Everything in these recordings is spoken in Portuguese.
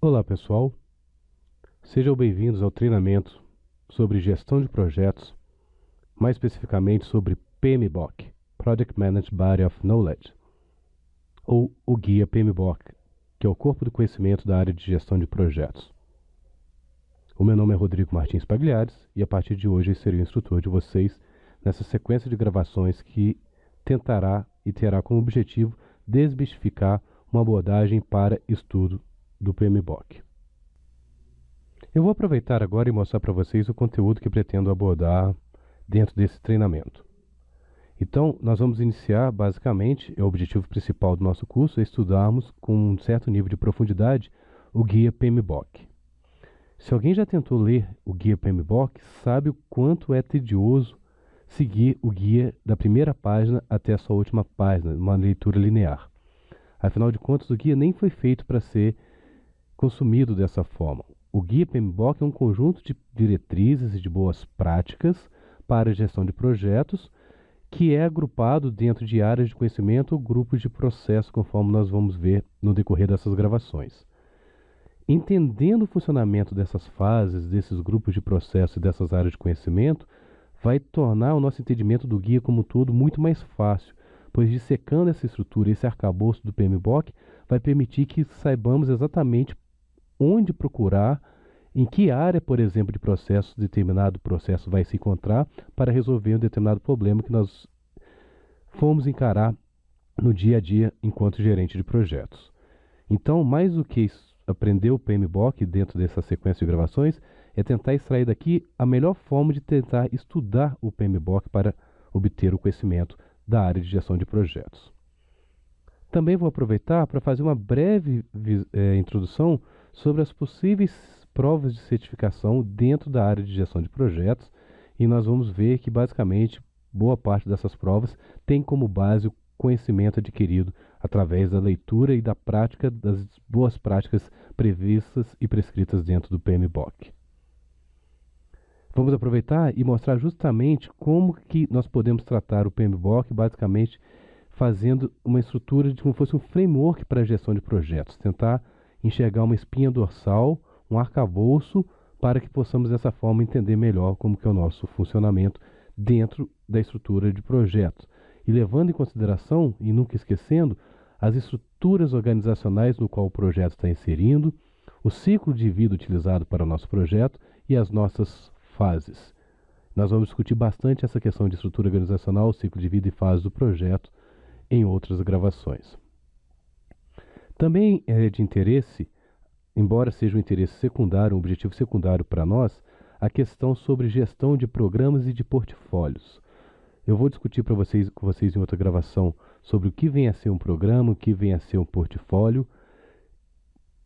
Olá pessoal, sejam bem-vindos ao treinamento sobre gestão de projetos, mais especificamente sobre PMBOK, Project Managed Body of Knowledge, ou o guia PMBOK, que é o corpo do conhecimento da área de gestão de projetos. O meu nome é Rodrigo Martins Pagliares e a partir de hoje eu serei o instrutor de vocês nessa sequência de gravações que tentará e terá como objetivo desmistificar uma abordagem para estudo do PMBOK. Eu vou aproveitar agora e mostrar para vocês o conteúdo que pretendo abordar dentro desse treinamento. Então, nós vamos iniciar, basicamente, o objetivo principal do nosso curso é estudarmos com um certo nível de profundidade o guia PMBOK. Se alguém já tentou ler o guia PMBOK, sabe o quanto é tedioso seguir o guia da primeira página até a sua última página, uma leitura linear. Afinal de contas, o guia nem foi feito para ser consumido dessa forma. O guia PMBOK é um conjunto de diretrizes e de boas práticas para a gestão de projetos que é agrupado dentro de áreas de conhecimento ou grupos de processo, conforme nós vamos ver no decorrer dessas gravações. Entendendo o funcionamento dessas fases, desses grupos de processo e dessas áreas de conhecimento, vai tornar o nosso entendimento do guia como um todo muito mais fácil, pois dissecando essa estrutura, esse arcabouço do PMBOK, vai permitir que saibamos exatamente onde procurar, em que área, por exemplo, de processo determinado processo vai se encontrar para resolver um determinado problema que nós fomos encarar no dia a dia enquanto gerente de projetos. Então, mais do que aprender o PMBOK dentro dessa sequência de gravações, é tentar extrair daqui a melhor forma de tentar estudar o PMBOK para obter o conhecimento da área de gestão de projetos. Também vou aproveitar para fazer uma breve introdução sobre as possíveis provas de certificação dentro da área de gestão de projetos, e nós vamos ver que basicamente boa parte dessas provas tem como base o conhecimento adquirido através da leitura e da prática das boas práticas previstas e prescritas dentro do PMBOK. Vamos aproveitar e mostrar justamente como que nós podemos tratar o PMBOK, basicamente fazendo uma estrutura de como fosse um framework para a gestão de projetos, tentar enxergar uma espinha dorsal, um arcabouço, para que possamos dessa forma entender melhor como que é o nosso funcionamento dentro da estrutura de projetos. E levando em consideração, e nunca esquecendo, as estruturas organizacionais no qual o projeto está inserindo, o ciclo de vida utilizado para o nosso projeto e as nossas fases. Nós vamos discutir bastante essa questão de estrutura organizacional, ciclo de vida e fase do projeto em outras gravações. Também é de interesse, embora seja um interesse secundário, um objetivo secundário para nós, a questão sobre gestão de programas e de portfólios. Eu vou discutir com vocês em outra gravação sobre o que vem a ser um programa, o que vem a ser um portfólio,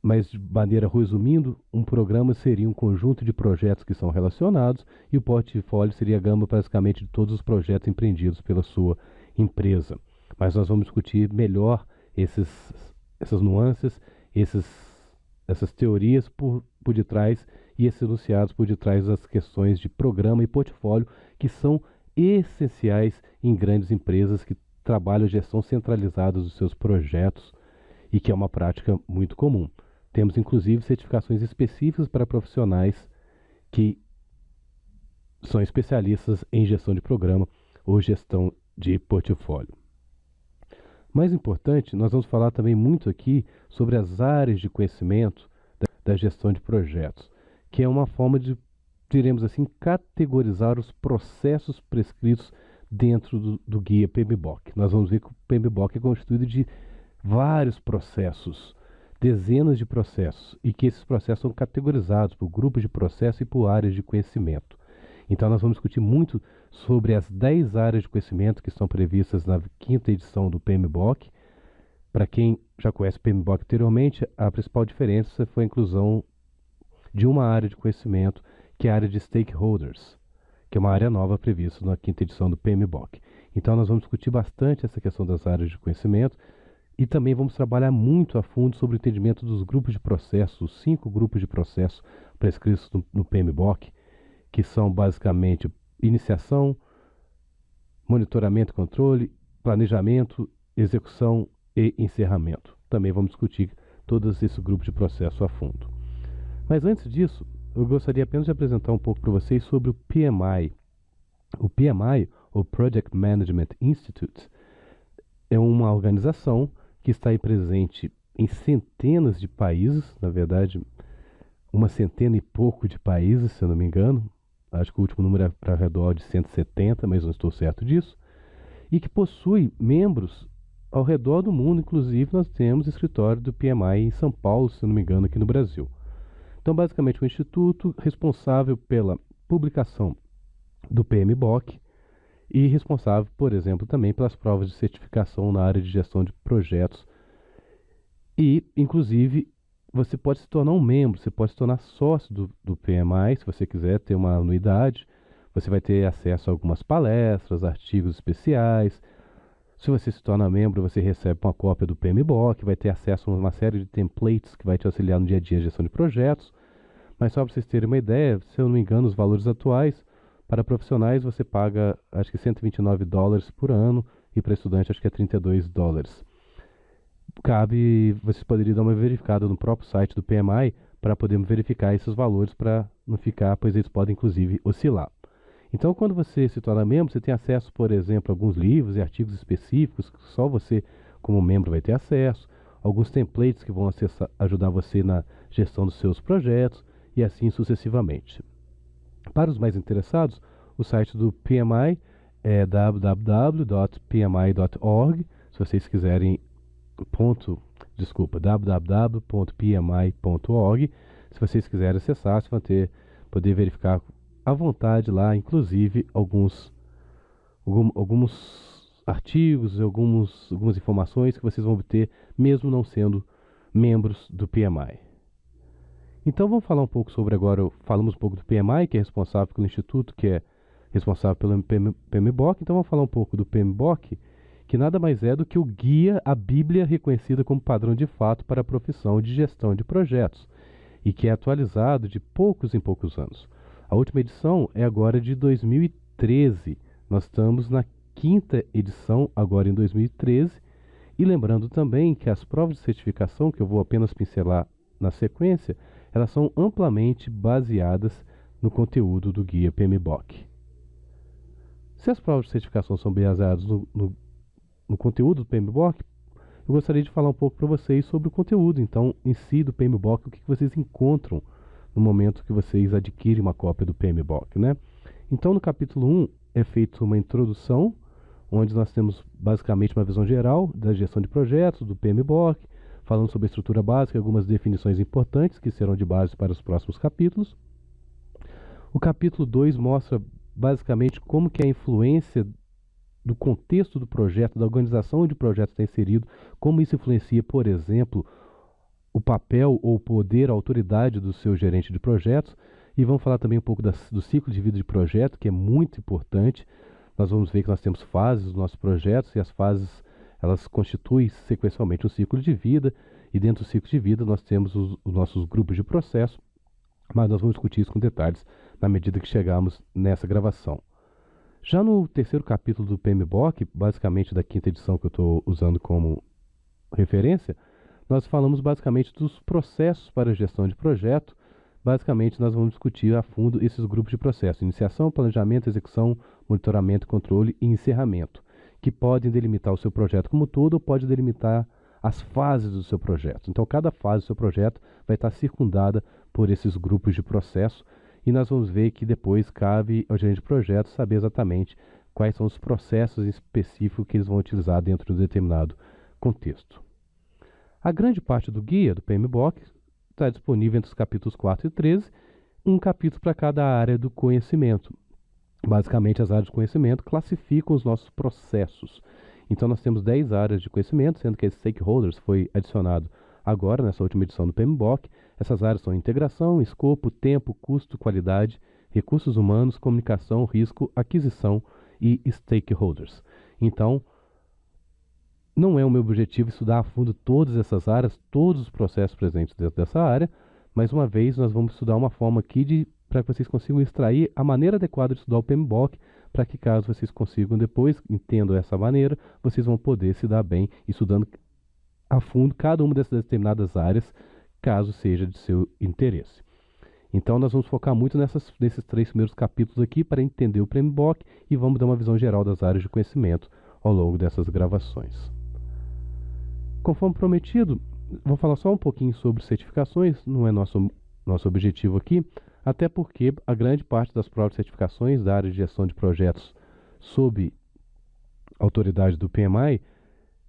mas de maneira resumindo, um programa seria um conjunto de projetos que são relacionados e o portfólio seria a gama basicamente de todos os projetos empreendidos pela sua empresa. Mas nós vamos discutir melhor essas nuances, essas teorias por detrás e esses enunciados por detrás das questões de programa e portfólio que são essenciais em grandes empresas que trabalham a gestão centralizada dos seus projetos e que é uma prática muito comum. Temos inclusive certificações específicas para profissionais que são especialistas em gestão de programa ou gestão de portfólio. Mais importante, nós vamos falar também muito aqui sobre as áreas de conhecimento da gestão de projetos, que é uma forma de, diremos assim, categorizar os processos prescritos dentro do guia PMBOK. Nós vamos ver que o PMBOK é constituído de vários processos, dezenas de processos, e que esses processos são categorizados por grupos de processo e por áreas de conhecimento. Então nós vamos discutir muito sobre as 10 áreas de conhecimento que estão previstas na 5ª edição do PMBOK. Para quem já conhece o PMBOK anteriormente, a principal diferença foi a inclusão de uma área de conhecimento, que é a área de stakeholders, que é uma área nova prevista na 5ª edição do PMBOK. Então nós vamos discutir bastante essa questão das áreas de conhecimento e também vamos trabalhar muito a fundo sobre o entendimento dos grupos de processo, os 5 grupos de processo prescritos no PMBOK, que são basicamente iniciação, monitoramento e controle, planejamento, execução e encerramento. Também vamos discutir todos esses grupos de processo a fundo. Mas antes disso, eu gostaria apenas de apresentar um pouco para vocês sobre o PMI. O PMI, o Project Management Institute, é uma organização que está aí presente em centenas de países, na verdade, uma centena e pouco de países, se eu não me engano. Acho que o último número é para redor de 170, mas não estou certo disso. E que possui membros ao redor do mundo, inclusive nós temos escritório do PMI em São Paulo, se eu não me engano, aqui no Brasil. Então, basicamente, o instituto responsável pela publicação do PMBOK e responsável, por exemplo, também pelas provas de certificação na área de gestão de projetos. E, inclusive, você pode se tornar um membro, você pode se tornar sócio do PMI, se você quiser ter uma anuidade. Você vai ter acesso a algumas palestras, artigos especiais. Se você se torna membro, você recebe uma cópia do PMBOK, vai ter acesso a uma série de templates que vai te auxiliar no dia a dia na gestão de projetos. Mas só para vocês terem uma ideia, se eu não me engano, os valores atuais, para profissionais você paga acho que $129 por ano e para estudante acho que é $32. Você poderia dar uma verificada no próprio site do PMI para poder verificar esses valores para não ficar, pois eles podem inclusive oscilar. Então, quando você se torna membro, você tem acesso, por exemplo, a alguns livros e artigos específicos que só você, como membro, vai ter acesso, alguns templates que vão ajudar você na gestão dos seus projetos e assim sucessivamente. Para os mais interessados, o site do PMI é www.pmi.org. Se vocês quiserem, www.pmi.org. Se vocês quiserem acessar, vocês vão poder verificar à vontade lá, inclusive alguns artigos, algumas informações que vocês vão obter mesmo não sendo membros do PMI. Então vamos falar um pouco sobre agora, falamos um pouco do PMI, que é responsável pelo instituto, que é responsável pelo PMBOK. Então vamos falar um pouco do PMBOK, que nada mais é do que o guia, a Bíblia reconhecida como padrão de fato para a profissão de gestão de projetos, e que é atualizado de poucos em poucos anos. A última edição é agora de 2013. Nós estamos na 5ª edição, agora em 2013. E lembrando também que as provas de certificação, que eu vou apenas pincelar na sequência, elas são amplamente baseadas no conteúdo do guia PMBOK. Se as provas de certificação são baseadas no conteúdo do PMBOK, eu gostaria de falar um pouco para vocês sobre o conteúdo, então, em si do PMBOK, o que vocês encontram no momento que vocês adquirem uma cópia do PMBOK, né? Então, no capítulo 1 é feita uma introdução, onde nós temos basicamente uma visão geral da gestão de projetos, do PMBOK, falando sobre a estrutura básica, algumas definições importantes que serão de base para os próximos capítulos. O capítulo 2 mostra basicamente como que a influência do contexto do projeto, da organização onde o projeto está inserido, como isso influencia, por exemplo, o papel ou o poder, a autoridade do seu gerente de projetos. E vamos falar também um pouco do ciclo de vida de projeto, que é muito importante. Nós vamos ver que nós temos fases dos nossos projetos e as fases, elas constituem sequencialmente um ciclo de vida, e dentro do ciclo de vida nós temos os nossos grupos de processo, mas nós vamos discutir isso com detalhes na medida que chegarmos nessa gravação. Já no terceiro capítulo do PMBOK, basicamente da 5ª edição que eu estou usando como referência, nós falamos basicamente dos processos para a gestão de projeto. Basicamente, nós vamos discutir a fundo esses grupos de processo: iniciação, planejamento, execução, monitoramento, controle e encerramento, que podem delimitar o seu projeto como um todo ou pode delimitar as fases do seu projeto. Então, cada fase do seu projeto vai estar circundada por esses grupos de processo, e nós vamos ver que depois cabe ao gerente de projeto saber exatamente quais são os processos específicos que eles vão utilizar dentro de um determinado contexto. A grande parte do guia do PMBOK está disponível entre os capítulos 4 e 13, um capítulo para cada área do conhecimento. Basicamente, as áreas de conhecimento classificam os nossos processos. Então, nós temos 10 áreas de conhecimento, sendo que stakeholders foi adicionado agora, nessa última edição do PMBOK. Essas áreas são integração, escopo, tempo, custo, qualidade, recursos humanos, comunicação, risco, aquisição e stakeholders. Então, não é o meu objetivo estudar a fundo todas essas áreas, todos os processos presentes dentro dessa área, mas uma vez nós vamos estudar uma forma aqui para que vocês consigam extrair a maneira adequada de estudar o PMBOK, para que caso vocês consigam depois, entendam essa maneira, vocês vão poder se dar bem estudando a fundo cada uma dessas determinadas áreas, caso seja de seu interesse. Então nós vamos focar muito nesses 3 primeiros capítulos aqui para entender o PMBOK e vamos dar uma visão geral das áreas de conhecimento ao longo dessas gravações. Conforme prometido, vou falar só um pouquinho sobre certificações, não é nosso objetivo aqui, até porque a grande parte das provas de certificações da área de gestão de projetos sob autoridade do PMI,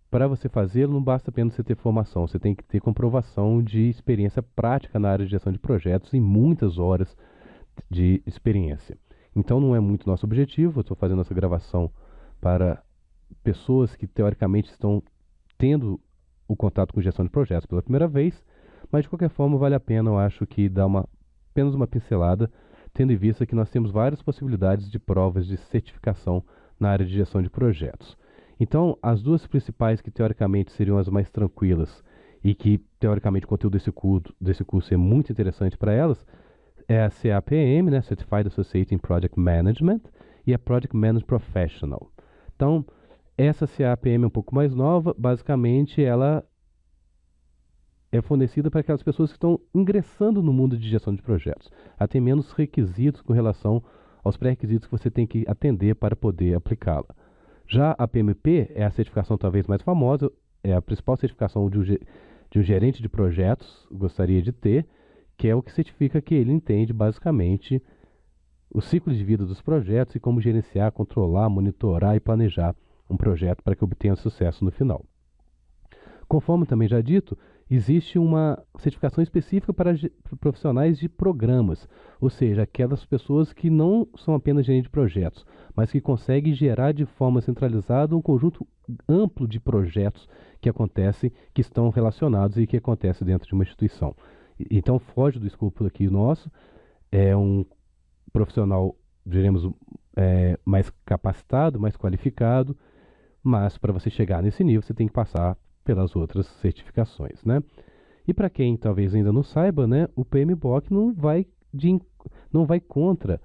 para você fazê-lo não basta apenas você ter formação, você tem que ter comprovação de experiência prática na área de gestão de projetos e muitas horas de experiência. Então não é muito nosso objetivo, eu estou fazendo essa gravação para pessoas que teoricamente estão tendo o contato com gestão de projetos pela primeira vez, mas de qualquer forma vale a pena, eu acho que dar apenas uma pincelada, tendo em vista que nós temos várias possibilidades de provas de certificação na área de gestão de projetos. Então, as duas principais que teoricamente seriam as mais tranquilas e que teoricamente o conteúdo desse curso é muito interessante para elas, é a CAPM, né, Certified Associate in Project Management, e a Project Management Professional. Então, essa CAPM é um pouco mais nova, basicamente ela é fornecida para aquelas pessoas que estão ingressando no mundo de gestão de projetos. Ela tem menos requisitos com relação aos pré-requisitos que você tem que atender para poder aplicá-la. Já a PMP é a certificação talvez mais famosa, é a principal certificação de um gerente de projetos, gostaria de ter, que é o que certifica que ele entende basicamente o ciclo de vida dos projetos e como gerenciar, controlar, monitorar e planejar um projeto para que obtenha sucesso no final. Conforme também já dito, existe uma certificação específica para profissionais de programas, ou seja, aquelas pessoas que não são apenas gerentes de projetos, mas que conseguem gerar de forma centralizada um conjunto amplo de projetos que acontecem, que estão relacionados e que acontecem dentro de uma instituição. Então foge do escopo aqui nosso, é um profissional, diremos, mais capacitado, mais qualificado, mas para você chegar nesse nível você tem que passar pelas outras certificações, né? E para quem talvez ainda não saiba, né, o PMBOK não vai contra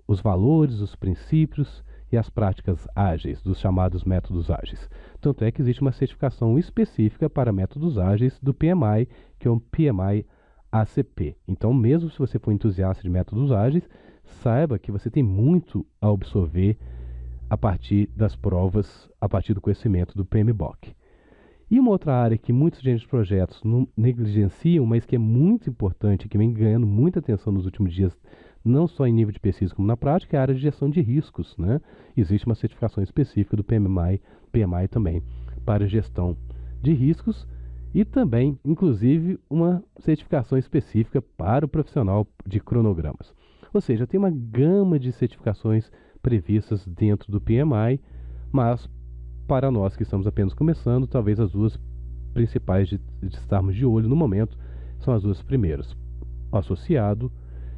os valores, os princípios e as práticas ágeis, dos chamados métodos ágeis. Tanto é que existe uma certificação específica para métodos ágeis do PMI, que é o PMI ACP. Então, mesmo se você for entusiasta de métodos ágeis, saiba que você tem muito a absorver a partir das provas, a partir do conhecimento do PMBOK. E uma outra área que muitos gerentes de projetos não negligenciam, mas que é muito importante, que vem ganhando muita atenção nos últimos dias, não só em nível de pesquisa como na prática, é a área de gestão de riscos, né? Existe uma certificação específica do PMI também, para gestão de riscos e também, inclusive, uma certificação específica para o profissional de cronogramas. Ou seja, tem uma gama de certificações previstas dentro do PMI, mas para nós que estamos apenas começando, talvez as duas principais de estarmos de olho no momento são as duas primeiras, o associado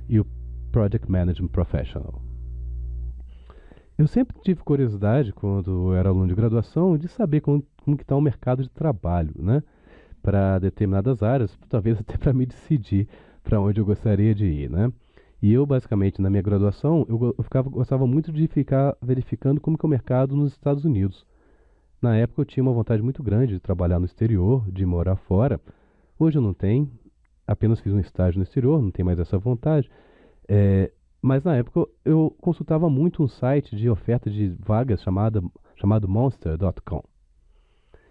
e o Project Management Professional. Eu sempre tive curiosidade, quando eu era aluno de graduação, de saber como que está o mercado de trabalho, né? Para determinadas áreas, talvez até para me decidir para onde eu gostaria de ir, né? E eu, basicamente, na minha graduação, eu gostava muito de ficar verificando como que é o mercado nos Estados Unidos. Na época eu tinha uma vontade muito grande de trabalhar no exterior, de morar fora. Hoje eu não tenho, apenas fiz um estágio no exterior, não tenho mais essa vontade. Mas na época eu consultava muito um site de oferta de vagas chamado Monster.com.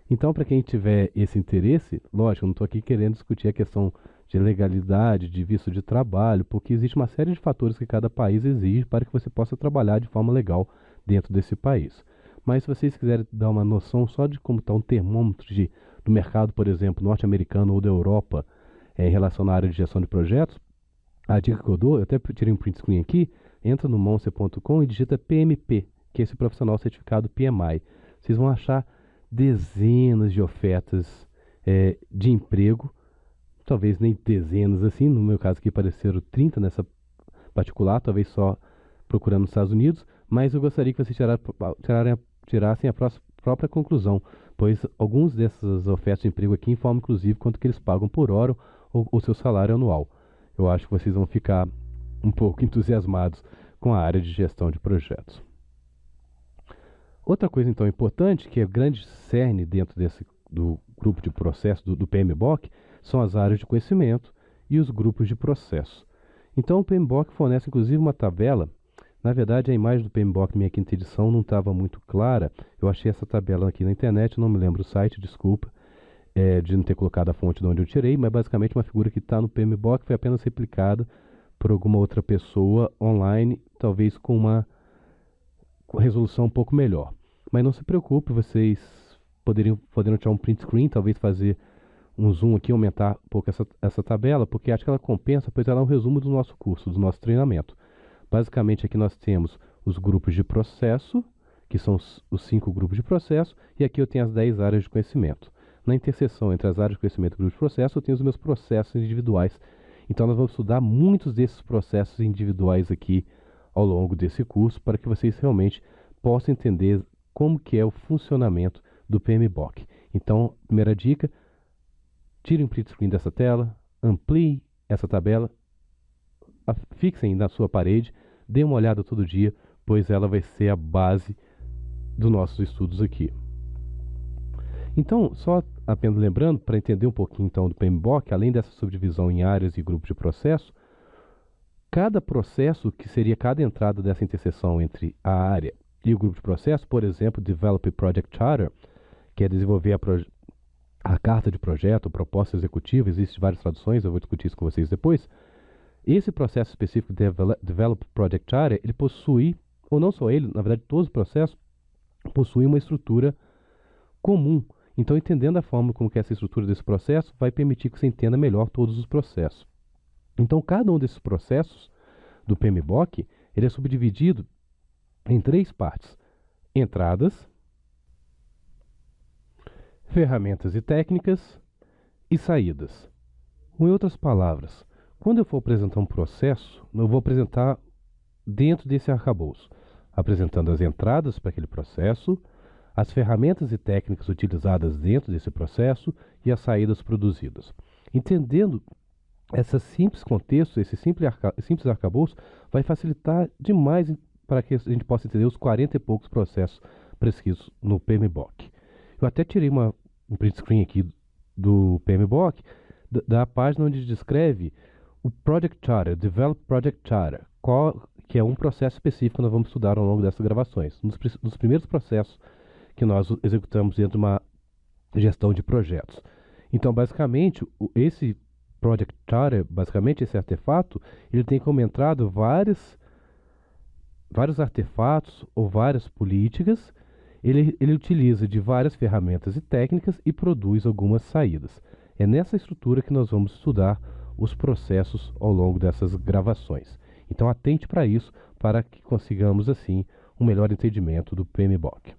Então, para quem tiver esse interesse, lógico, eu não estou aqui querendo discutir a questão de legalidade, de visto de trabalho, porque existe uma série de fatores que cada país exige para que você possa trabalhar de forma legal dentro desse país. Mas se vocês quiserem dar uma noção só de como está um termômetro do mercado, por exemplo, norte-americano ou da Europa, em relação à área de gestão de projetos, a dica que eu dou, eu até tirei um print screen aqui, entra no monster.com e digita PMP, que é esse profissional certificado PMI. Vocês vão achar dezenas de ofertas de emprego, talvez nem dezenas assim, no meu caso aqui apareceram 30 nessa particular, talvez só procurando nos Estados Unidos, mas eu gostaria que vocês tirassem a própria conclusão, pois alguns dessas ofertas de emprego aqui informam inclusive quanto que eles pagam por hora ou o seu salário anual. Eu acho que vocês vão ficar um pouco entusiasmados com a área de gestão de projetos. Outra coisa então importante, que é grande cerne dentro do grupo de processo do PMBOK são as áreas de conhecimento e os grupos de processo. Então o PMBOK fornece inclusive uma tabela. Na verdade, a imagem do PMBOK, minha quinta edição, não estava muito clara. Eu achei essa tabela aqui na internet, não me lembro o site, desculpa, de não ter colocado a fonte de onde eu tirei, mas basicamente uma figura que está no PMBOK foi apenas replicada por alguma outra pessoa online, talvez com uma resolução um pouco melhor. Mas não se preocupe, vocês poderiam tirar um print screen, talvez fazer um zoom aqui, aumentar um pouco essa tabela, porque acho que ela compensa, pois ela é um resumo do nosso curso, do nosso treinamento. Basicamente aqui nós temos os grupos de processo, que são os 5 grupos de processo, e aqui eu tenho as 10 áreas de conhecimento. Na interseção entre as áreas de conhecimento e grupos de processo, eu tenho os meus processos individuais. Então nós vamos estudar muitos desses processos individuais aqui ao longo desse curso, para que vocês realmente possam entender como que é o funcionamento do PMBOK. Então, primeira dica, tire um print screen dessa tela, amplie essa tabela, fixem na sua parede, dê uma olhada todo dia, pois ela vai ser a base dos nossos estudos aqui. Então, só apenas lembrando, para entender um pouquinho então do PMBOK, além dessa subdivisão em áreas e grupos de processo, cada processo, que seria cada entrada dessa interseção entre a área e o grupo de processo, por exemplo, Develop Project Charter, que é desenvolver a carta de projeto, proposta executiva, existem várias traduções, eu vou discutir isso com vocês depois. Esse processo específico de Develop Project Charter, ele possui, ou não só ele, na verdade todos os processos, possuem uma estrutura comum. Então, entendendo a forma como que é essa estrutura desse processo, vai permitir que você entenda melhor todos os processos. Então, cada um desses processos do PMBOK, ele é subdividido em 3 partes: entradas, ferramentas e técnicas e saídas. Ou, em outras palavras, quando eu for apresentar um processo, eu vou apresentar dentro desse arcabouço, apresentando as entradas para aquele processo, as ferramentas e técnicas utilizadas dentro desse processo e as saídas produzidas. Entendendo esse simples contexto, esse simples arcabouço, vai facilitar demais para que a gente possa entender os 40 e poucos processos prescritos no PMBOK. Eu até tirei um print screen aqui do PMBOK, da página onde descreve o Project Charter, Develop Project Charter, que é um processo específico que nós vamos estudar ao longo dessas gravações. Nos primeiros processos que nós executamos dentro de uma gestão de projetos. Então, basicamente, esse Project Charter, basicamente esse artefato, ele tem como entrada vários artefatos ou várias políticas. Ele utiliza de várias ferramentas e técnicas e produz algumas saídas. É nessa estrutura que nós vamos estudar os processos ao longo dessas gravações. Então, atente para isso, para que consigamos, assim, um melhor entendimento do PMBOK.